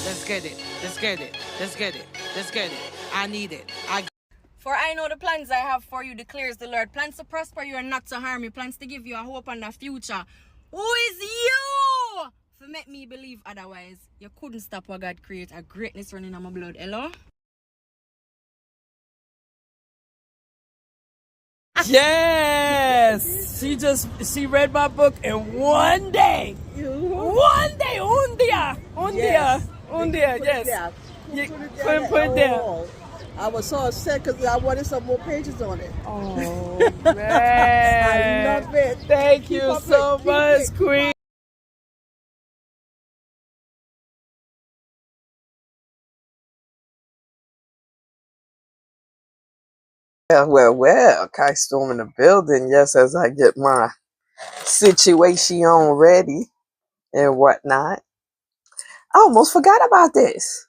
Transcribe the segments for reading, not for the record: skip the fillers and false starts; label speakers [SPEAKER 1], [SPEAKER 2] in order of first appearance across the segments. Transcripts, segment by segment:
[SPEAKER 1] Let's get it. Let's get it. Let's get it. Let's get it. I need it.
[SPEAKER 2] For I know the plans I have for you, declares the Lord. Plans to prosper you and not to harm you. Plans to give you a hope and a future. Who is you? To make me believe otherwise. You couldn't stop what God create. A greatness running on my blood. Hello?
[SPEAKER 3] Yes! She read my book in one day. One day, un dia, yes. You couldn't put it down.
[SPEAKER 4] I was so upset because I wanted some more pages on it.
[SPEAKER 3] Oh, man.
[SPEAKER 4] I love it.
[SPEAKER 3] Thank you so much, Queen.
[SPEAKER 5] Well, Kai Storm in the building. Yes, as I get my situation ready and whatnot. I almost forgot about this.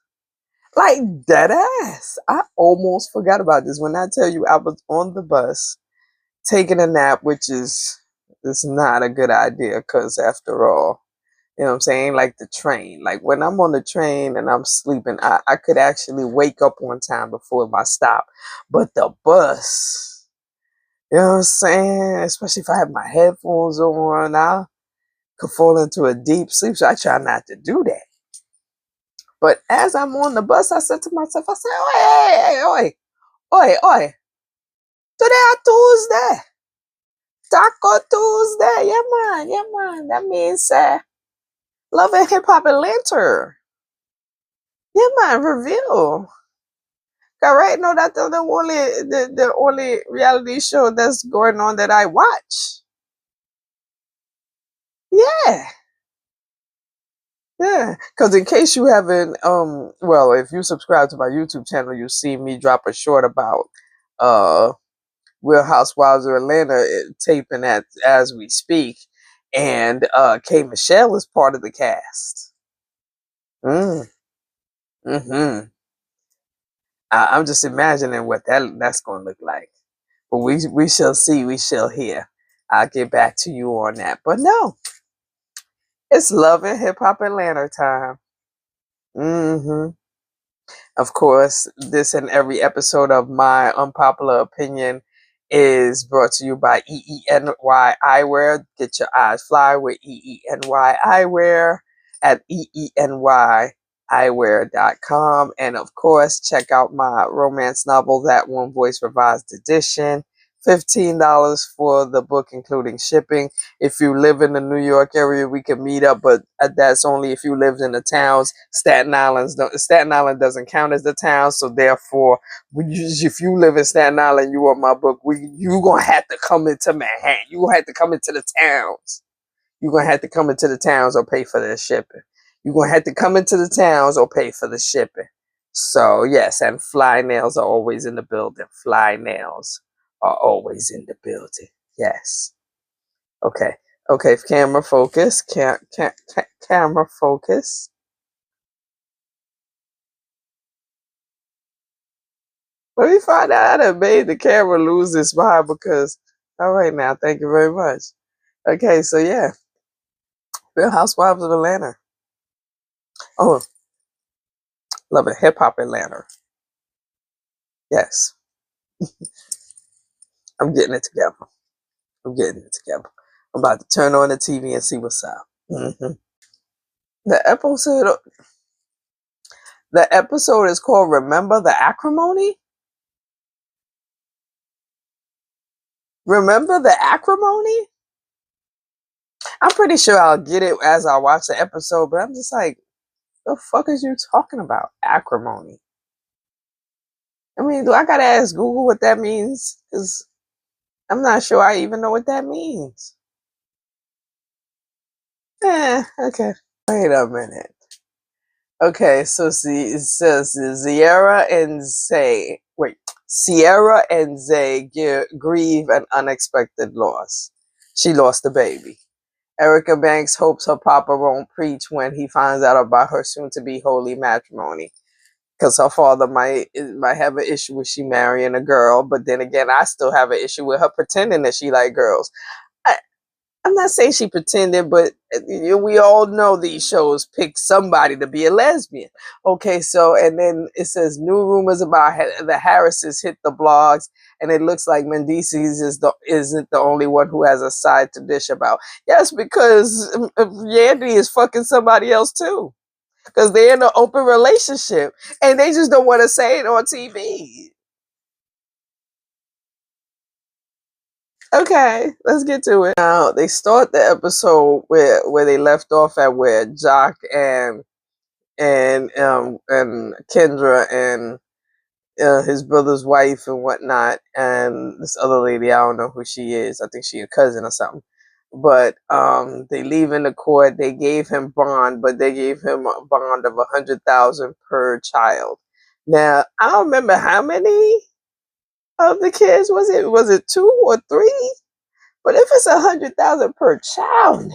[SPEAKER 5] Like, dead ass. I almost forgot about this. When I tell you I was on the bus taking a nap, which is not a good idea because after all, you know what I'm saying? Like the train. Like when I'm on the train and I'm sleeping, I could actually wake up on time before my stop. But the bus, you know what I'm saying? Especially if I have my headphones on, I could fall into a deep sleep. So I try not to do that. But as I'm on the bus, I said to myself, I said, oi. Today a Tuesday. Taco Tuesday. Yeah, man. That means Love and Hip Hop Atlanta. Yeah, man, reveal. Cause right now that's the only reality show that's going on that I watch. Yeah. Yeah. Cause in case you haven't well, if you subscribe to my YouTube channel, you see me drop a short about Real Housewives of Atlanta taping as we speak. And K Michelle is part of the cast. Mm-hmm. I'm just imagining what that's going to look like. But we shall see. We shall hear. I'll get back to you on that. But no, it's Love and Hip Hop Atlanta time. Mm-hmm. Of course, this and every episode of My Unpopular Opinion is brought to you by EENY Eyewear. Get your eyes fly with EENY Eyewear at EENYeyewear.com. And of course, check out my romance novel, That One Voice Revised Edition. $15 for the book, including shipping. If you live in the New York area, we can meet up, but that's only if you lived in the towns. Staten Island doesn't count as the town, so therefore, if you live in Staten Island, you want my book, you gonna have to come into Manhattan. You gonna have to come into the towns. You gonna have to come into the towns or pay for the shipping. You gonna have to come into the towns or pay for the shipping. So yes, and Fly Nails are always in the building. Fly Nails are always in the building. Yes. Okay. Camera focus. Camera focus. Let me find out how to made the camera lose its mind because. All right now. Thank you very much. Okay. So yeah. Real Housewives of Atlanta. Oh, Love it. Hip Hop Atlanta. Yes. I'm getting it together. I'm about to turn on the TV and see what's up. Mm-hmm. The episode is called Remember the Acrimony? Remember the Acrimony? I'm pretty sure I'll get it as I watch the episode, but I'm just like, the fuck is you talking about? Acrimony. I mean, do I gotta ask Google what that means? Because I'm not sure I even know what that means. Okay. Wait a minute. Okay, so see, it says Sierra and Zay grieve an unexpected loss. She lost a baby. Erica Banks hopes her papa won't preach when he finds out about her soon-to-be holy matrimony. because her father might have an issue with she marrying a girl, but then again, I still have an issue with her pretending that she like girls. I'm not saying she pretended, but we all know these shows pick somebody to be a lesbian. Okay, so and then it says new rumors about the Harrises hit the blogs, and it looks like Mendecees isn't the only one who has a side to dish about. Yes, because Yandi is fucking somebody else too, because they're in an open relationship, and they just don't want to say it on TV. Okay, let's get to it. Now they start the episode where they left off at where Jock and Kendra and his brother's wife and whatnot, and this other lady, I don't know who she is. I think she a cousin or something. But they leave in the court. They gave him bond, but they gave him a bond of 100,000 per child. Now I don't remember how many of the kids was it. Was it 2 or 3? But if it's 100,000 per child,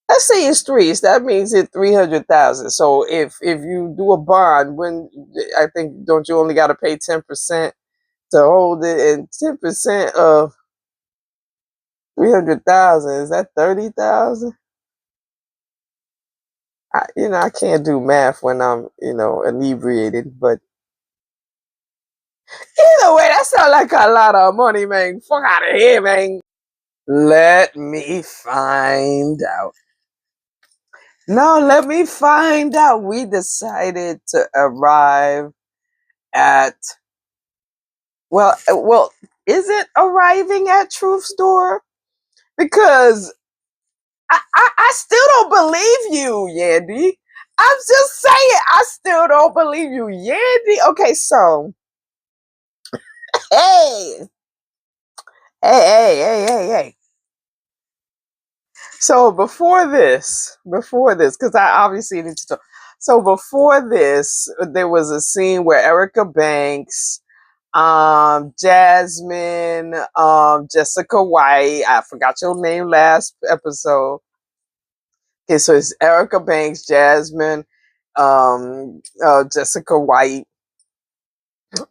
[SPEAKER 5] let's say it's 3, so that means it's 300,000. So if you do a bond, when I think don't you only got to pay 10% to hold it, and 10% of 300,000 is that 30,000? I can't do math when I'm inebriated, but either way, that sounds like a lot of money, man. Fuck out of here, man. Let me find out. No, let me find out. We decided to arrive at well, is it arriving at Truth's door? Because I still don't believe you, Yandi. I'm just saying, I still don't believe you, Yandi. Okay, so hey, hey. So before this, because I obviously need to talk. So before this, there was a scene where Erica Banks, Jasmine, Jessica White. I forgot your name last episode. Okay, so it's Erica Banks, Jasmine, Jessica White,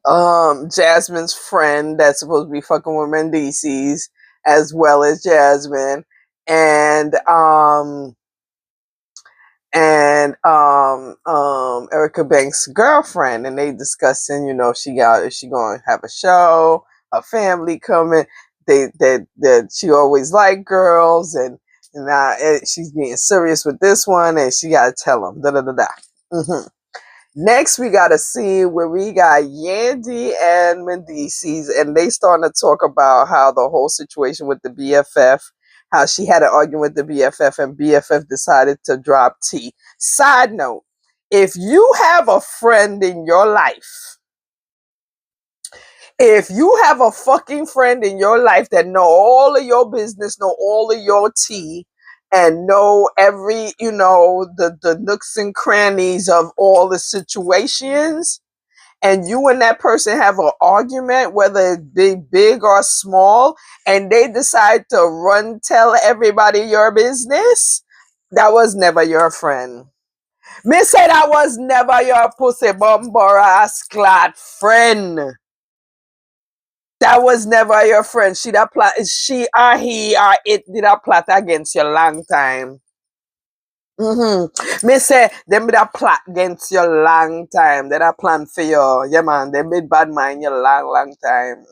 [SPEAKER 5] Jasmine's friend that's supposed to be fucking with Mendecees, as well as Jasmine, and Erica Banks' girlfriend, and they discussing, is she going to have a show, a family coming, that she always liked girls, and now she's being serious with this one, and she got to tell them, Mm-hmm. Next, we got a scene where we got Yandi and Mendecees, and they starting to talk about how the whole situation with the BFF, how she had an argument with the BFF, and BFF decided to drop T. Side note, if you have a friend in your life, if you have a fucking friend in your life that know all of your business, know all of your tea, and know every, the nooks and crannies of all the situations, and you and that person have an argument, whether it be big or small, and they decide to tell everybody your business, that was never your friend. Me say that was never your pussy bumper ass clad friend. That was never your friend. She or he or it did a plot against you long time. Me say them did a plot against you long time. They a plan for you. Yeah man, they made bad mind you long time.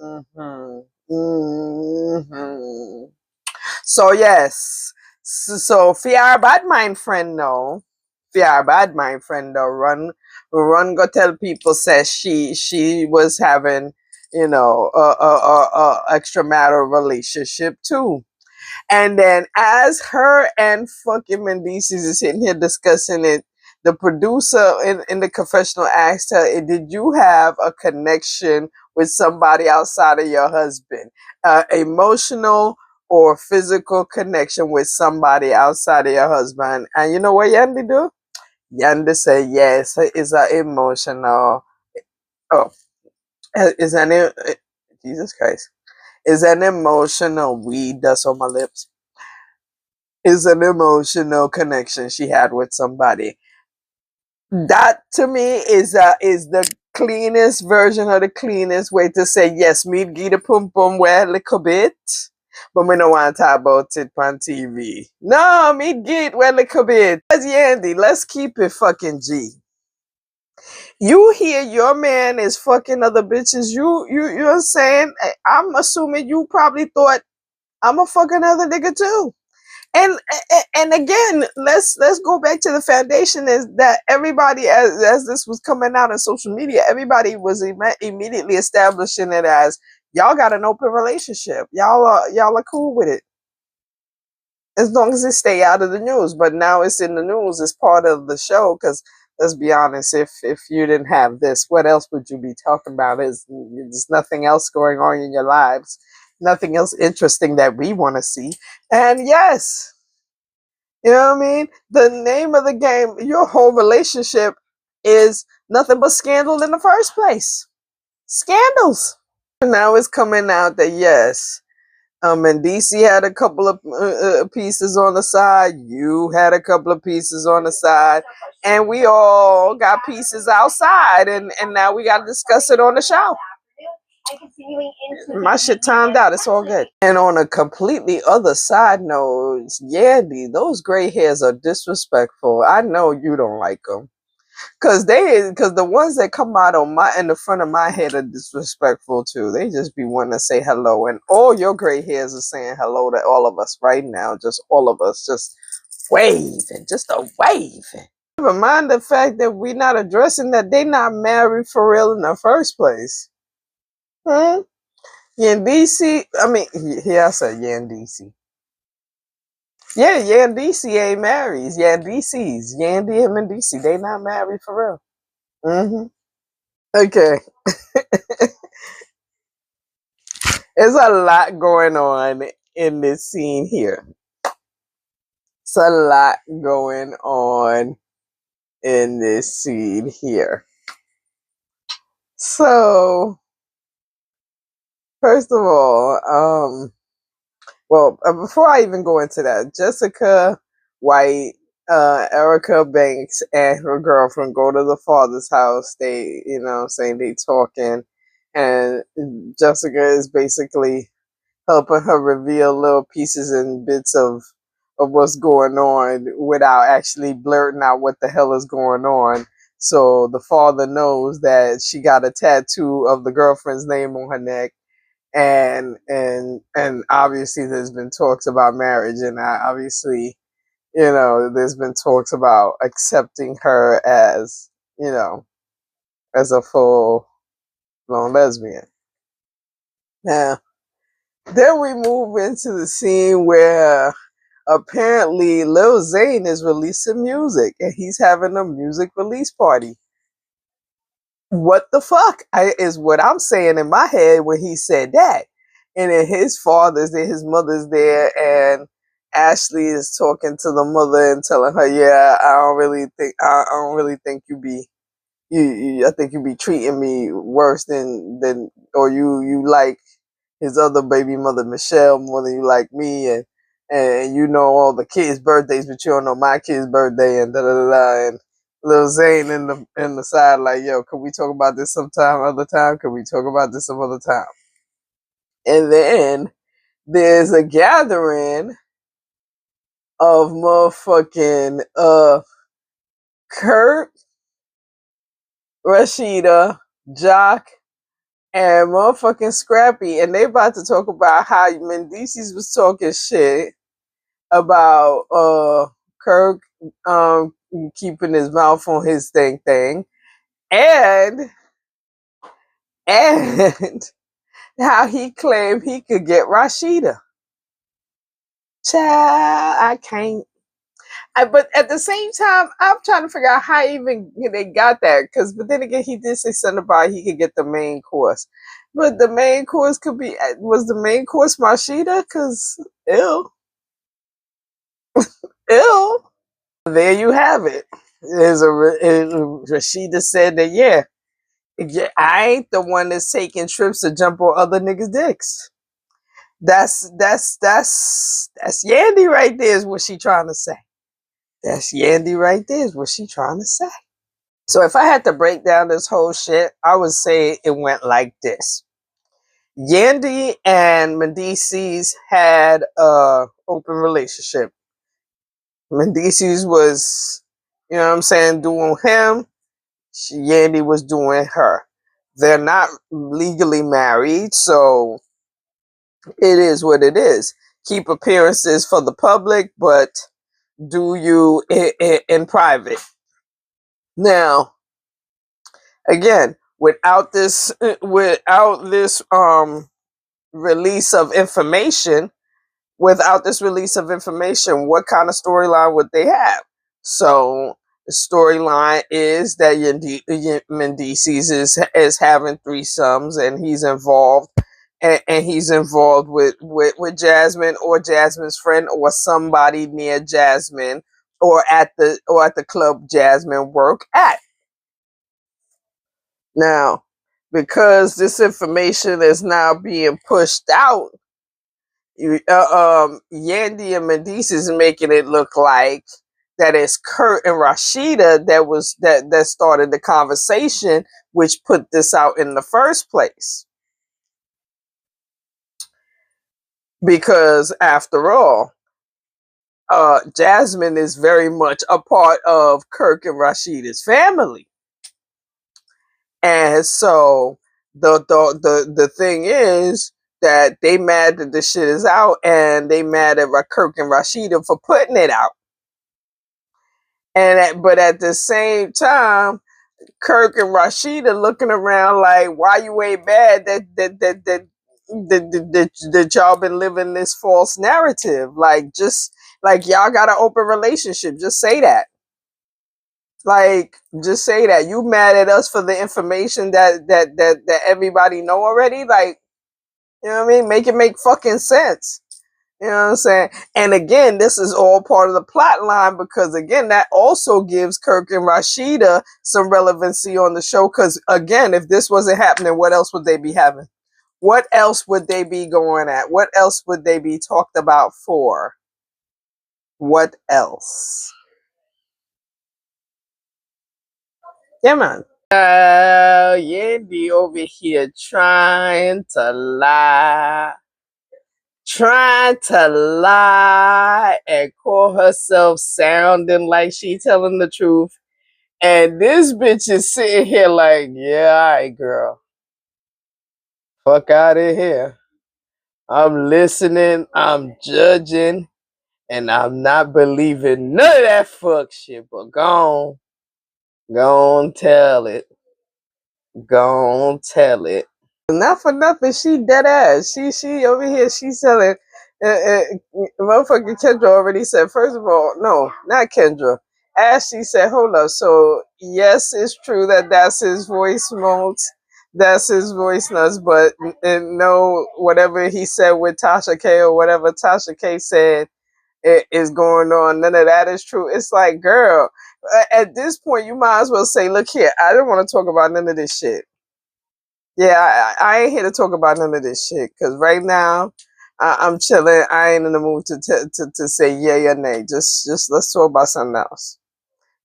[SPEAKER 5] So yes. So for your bad mind friend now. For your bad mind friend now, run go tell people say she was having, a extramarital relationship too. And then as her and fucking Mendecees is sitting here discussing it, the producer in the confessional asked her, did you have a connection with somebody outside of your husband? Emotional or physical connection with somebody outside of your husband? And you know what Yandi do? Yandi say yes, it's an emotional. Oh, is an Jesus Christ. Is an emotional weed that's on my lips. Is an emotional connection she had with somebody. That to me is the cleanest version of the cleanest way to say yes. Me get a pum pum wear a little bit, but we don't want to talk about it on TV. No, me get wear a little bit. That's Yandi. Let's keep it fucking G. You hear your man is fucking other bitches. You're saying, I'm assuming you probably thought I'm a fucking other nigga too. And again, let's go back to the foundation is that everybody, as this was coming out on social media, everybody was immediately establishing it as y'all got an open relationship. Y'all are cool with it as long as it stay out of the news. But now it's in the news. It's part of the show because let's be honest, if you didn't have this, what else would you be talking about? There's nothing else going on in your lives, nothing else interesting that we want to see. And yes, you know what I mean? The name of the game, your whole relationship is nothing but scandal in the first place. Scandals. Now it's coming out that yes, Mendecees had a couple of pieces on the side. You had a couple of pieces on the side, and we all got pieces outside, and now we got to discuss it on the show. My shit timed out. It's all good. And on a completely other side note, Yandi, those gray hairs are disrespectful. I know you don't like them. Cause the ones that come out in the front of my head are disrespectful too. They just be wanting to say hello, and all your gray hairs are saying hello to all of us right now. Just all of us, just waving, just a waving. Never mind the fact that we're not addressing that they not married for real in the first place. Hmm? Yandisi, I mean, yeah, I said Yandisi. Yeah, Yandisi ain't married. Yandisi's. Yandi and Mendecees, they not married for real. Okay. There's a lot going on in this scene here. It's a lot going on in this scene here. So, first of all, well, before I even go into that, Jessica White, Erica Banks, and her girlfriend go to the father's house. They, you know, saying they talking, and Jessica is basically helping her reveal little pieces and bits of what's going on without actually blurting out what the hell is going on. So the father knows that she got a tattoo of the girlfriend's name on her neck, and obviously there's been talks about marriage, and obviously, you know, there's been talks about accepting her as, you know, as a full blown lesbian. Now, then we move into the scene where apparently Lil Zane is releasing music and he's having a music release party. What the fuck is what I'm saying in my head when he said that. And then his father's there, his mother's there, and Ashley is talking to the mother and telling her, "Yeah, I don't really think you be I think you be treating me worse than or you like his other baby mother Michelle more than you like me, and you know all the kids' birthdays, but you don't know my kid's birthday, and da da da da." And Lil Zane in the side like, "Yo, can we talk about this sometime other time? Can we talk about this some other time?" And then there's a gathering of motherfucking Kurt, Rasheeda, Jock, and motherfucking Scrappy, and they about to talk about how Mendecees was talking shit about Kirk keeping his mouth on his thing and how he claimed he could get Rasheeda. Child, I can't. But at the same time, I'm trying to figure out how even they got that. But then again, he did say something about he could get the main course. But the main course was the main course Rasheeda? Because, ew. Ew. There you have it. Rasheeda said that, yeah, I ain't the one that's taking trips to jump on other niggas' dicks. That's Yandi right there is what she trying to say. That's Yandi right there is what she trying to say. So if I had to break down this whole shit, I would say it went like this. Yandi and Mendecees had a open relationship. Mendecees was, you know what I'm saying, doing him. Yandi was doing her. They're not legally married, so it is what it is. Keep appearances for the public, but do you in private. Now, again, without this release of information, what kind of storyline would they have? So the storyline is that Mendices is having threesomes, and he's involved, and he's involved with Jasmine, or Jasmine's friend, or somebody near Jasmine, or at the club Jasmine work at. Now, because this information is now being pushed out, Yandi and Mendecees is making it look like that it's Kurt and Rasheeda that started the conversation, which put this out in the first place. Because after all, Jasmine is very much a part of Kirk and Rasheeda's family. And so the thing is that they mad that the shit is out, and they mad at Kirk and Rasheeda for putting it out. But at the same time, Kirk and Rasheeda looking around like, why you ain't mad that y'all been living this false narrative? Like, just like, y'all got an open relationship. Just say that. Like, just say that. You mad at us for the information that everybody know already? Like, you know what I mean? Make it make fucking sense. You know what I'm saying? And again, this is all part of the plot line, because again, that also gives Kirk and Rasheeda some relevancy on the show. Because again, if this wasn't happening, what else would they be having? What else would they be going at? What else would they be talked about for? What else? Yeah, man. Yandi over here trying to lie and call herself sounding like she telling the truth. And this bitch is sitting here like, yeah, all right, girl. Fuck out of here. I'm listening, I'm judging, and I'm not believing none of that fuck shit. But go on, tell it. Go on, tell it. Not for nothing, she dead ass. She over here, she selling. Motherfucking Kendra already said. First of all, no, not Kendra. Ashley said, "Hold up." So yes, it's true that that's his voice notes. That's his voice notes, but no, whatever he said with Tasha K, or whatever Tasha K said is going on. None of that is true. It's like, girl, at this point, you might as well say, "Look here, I don't want to talk about none of this shit." Yeah, I ain't here to talk about none of this shit, because right now I'm chilling. I ain't in the mood to say yay or nay. Just let's talk about something else.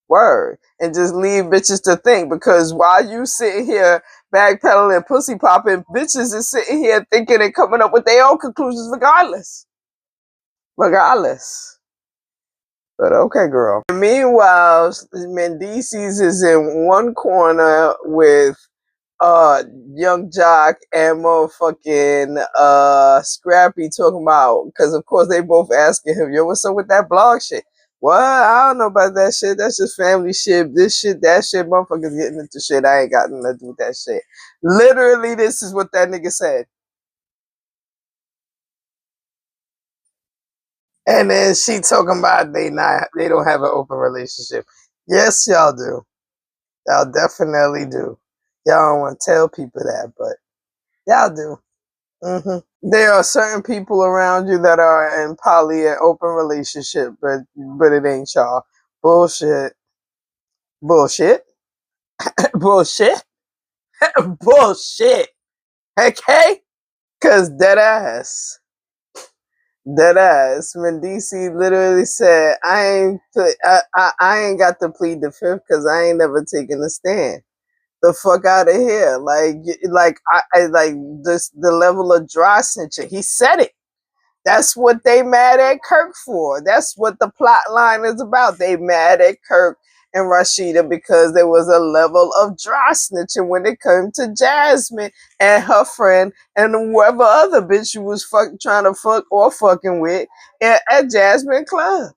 [SPEAKER 5] Word. And just leave bitches to think, because while you sitting here backpedaling, pussy popping, bitches is sitting here thinking and coming up with their own conclusions regardless. Regardless. But okay, girl. Meanwhile, Mendecees is in one corner with Young Jock and motherfucking Scrappy talking about, because of course they both asking him, yo, what's up with that blog shit? What? I don't know about that shit. That's just family shit. This shit, that shit, motherfuckers getting into shit. I ain't got nothing to do with that shit. Literally, this is what that nigga said. And then she talking about they don't have an open relationship. Yes, y'all do. Y'all definitely do. Y'all don't want to tell people that, but y'all do. There are certain people around you that are in poly and open relationship, but it ain't y'all. Bullshit. Bullshit. Bullshit. Bullshit. Okay? Cause dead ass. Dead ass. When DC literally said, I ain't got to plead the fifth because I ain't never taken a stand. The fuck out of here. I like this, the level of dry snitching. He said it. That's what they mad at Kirk for. That's what the plot line is about. They mad at Kirk and Rasheeda because there was a level of dry snitching when it came to Jasmine and her friend and whoever other bitch you was trying to fuck or fucking with at Jasmine Club.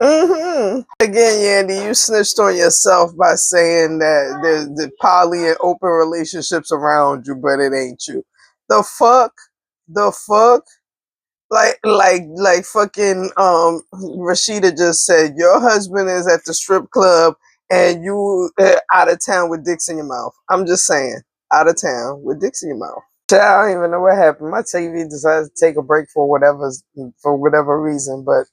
[SPEAKER 5] Again, Yandy, you snitched on yourself by saying that there's the poly and open relationships around you, but it ain't you. The fuck? The fuck? Like fucking Rasheeda just said, your husband is at the strip club and you out of town with dicks in your mouth. I'm just saying, out of town with dicks in your mouth. I don't even know what happened. My TV decided to take a break for whatever reason, but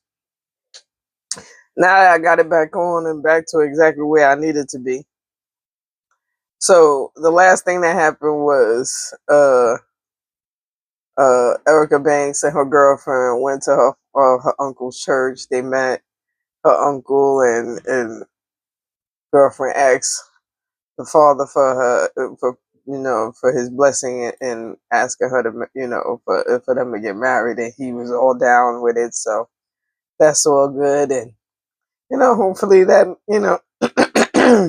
[SPEAKER 5] now I got it back on and back to exactly where I needed to be. So the last thing that happened was Erica Banks and her girlfriend went to her uncle's church. They met her uncle and girlfriend asked the father for for his blessing and asking her to for them to get married, and he was all down with it. So that's all good, and hopefully that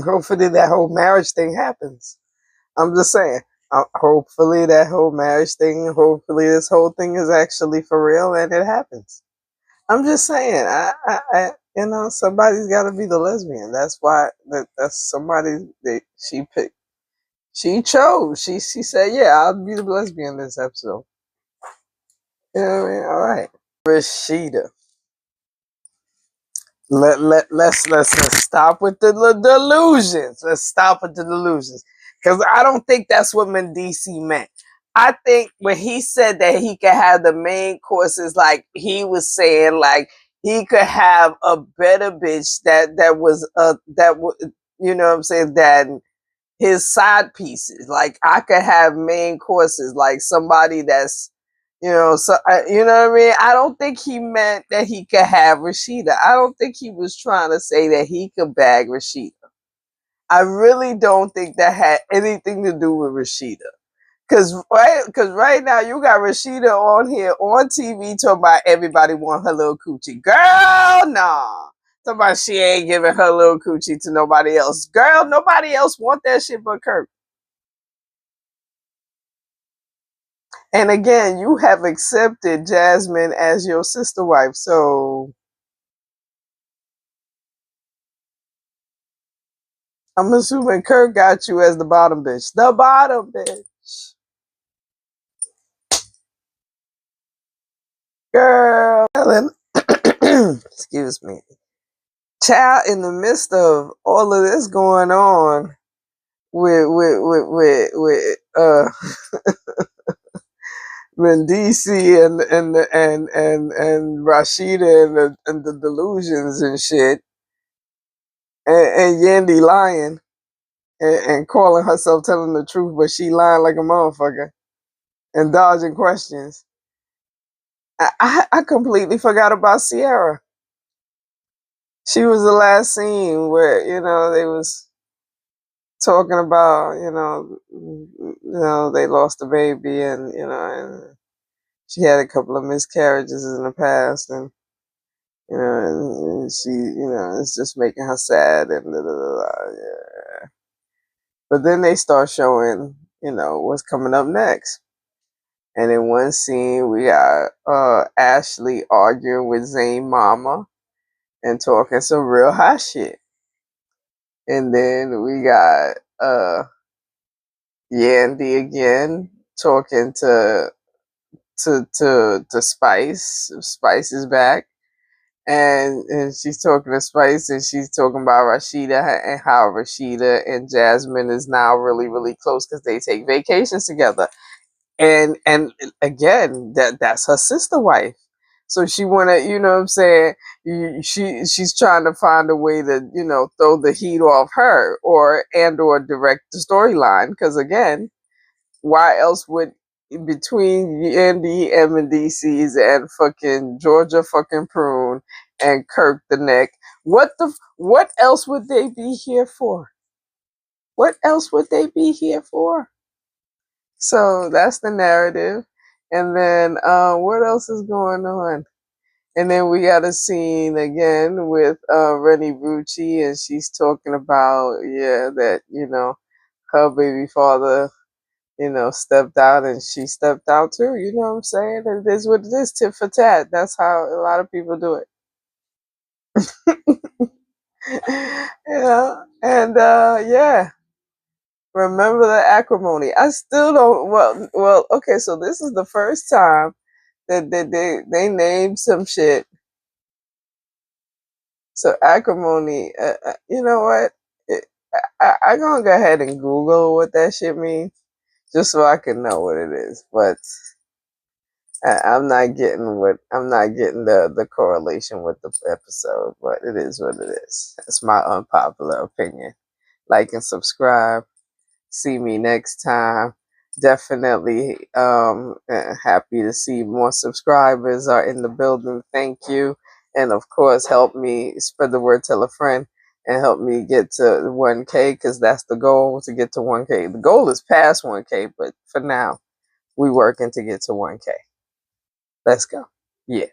[SPEAKER 5] hopefully that whole marriage thing happens. I'm just saying. Hopefully that whole marriage thing, hopefully this whole thing is actually for real and it happens. I'm just saying. Somebody's got to be the lesbian. That's why. That's somebody that she picked. She chose. She said, "Yeah, I'll be the lesbian this episode." You know what I mean? All right, Rasheeda. Let's stop with the delusions. Let's stop with the delusions, because I don't think that's what Mendecees meant. I think when he said that he could have the main courses, like he was saying, like he could have a better bitch that was you know what I'm saying, that his side pieces. Like I could have main courses, like somebody that's you know what I mean? I don't think he meant that he could have Rasheeda. I don't think he was trying to say that he could bag Rasheeda. I really don't think that had anything to do with Rasheeda. Cause right now you got Rasheeda on here on TV talking about everybody want her little coochie. Girl, nah. Talking about she ain't giving her little coochie to nobody else. Girl, nobody else want that shit but Kirk. And again, you have accepted Jasmine as your sister wife, so I'm assuming Kirk got you as the bottom bitch. The bottom bitch. Girl. Excuse me. Child, in the midst of all of this going on with Mendecees and Rasheeda and the delusions and shit, and Yandi lying and calling herself telling the truth, but she lying like a motherfucker and dodging questions. I completely forgot about Sierra. She was the last scene where they was talking about they lost a baby, and she had a couple of miscarriages in the past, and and she it's just making her sad and yeah. But then they start showing what's coming up next. And in one scene, we got Ashley arguing with Zayn Mama and talking some real hot shit. And then we got Yandi again talking to Spice. Spice is back. And she's talking to Spice, and she's talking about Rasheeda and how Rasheeda and Jasmine is now really, really close because they take vacations together. And again, that's her sister wife. So she wanna, what I'm saying, she's trying to find a way to, throw the heat off her or direct the storyline. Because again, why else would between Yandi and Mendecees and fucking Georgia fucking Prune and Kirk the Neck. What else would they be here for? What else would they be here for? So that's the narrative. And then what else is going on? And then we got a scene again with Rennie Rucci, and she's talking about, that, her baby father, stepped out and she stepped out too. You know what I'm saying? It is what it is, tit for tat. That's how a lot of people do it. And remember the acrimony. I still don't, okay, so this is the first time that they named some shit. So acrimony, you know what? I'm gonna go ahead and Google what that shit means, just so I can know what it is. But I'm not getting the correlation with the episode. But it is what it is. That's my unpopular opinion. Like and subscribe. See me next time. Definitely happy to see more subscribers are in the building. Thank you. And of course, help me spread the word, tell a friend, and help me get to 1K, because that's the goal, to get to 1K. The goal is past 1K, but for now, we working to get to 1K. Let's go. Yeah.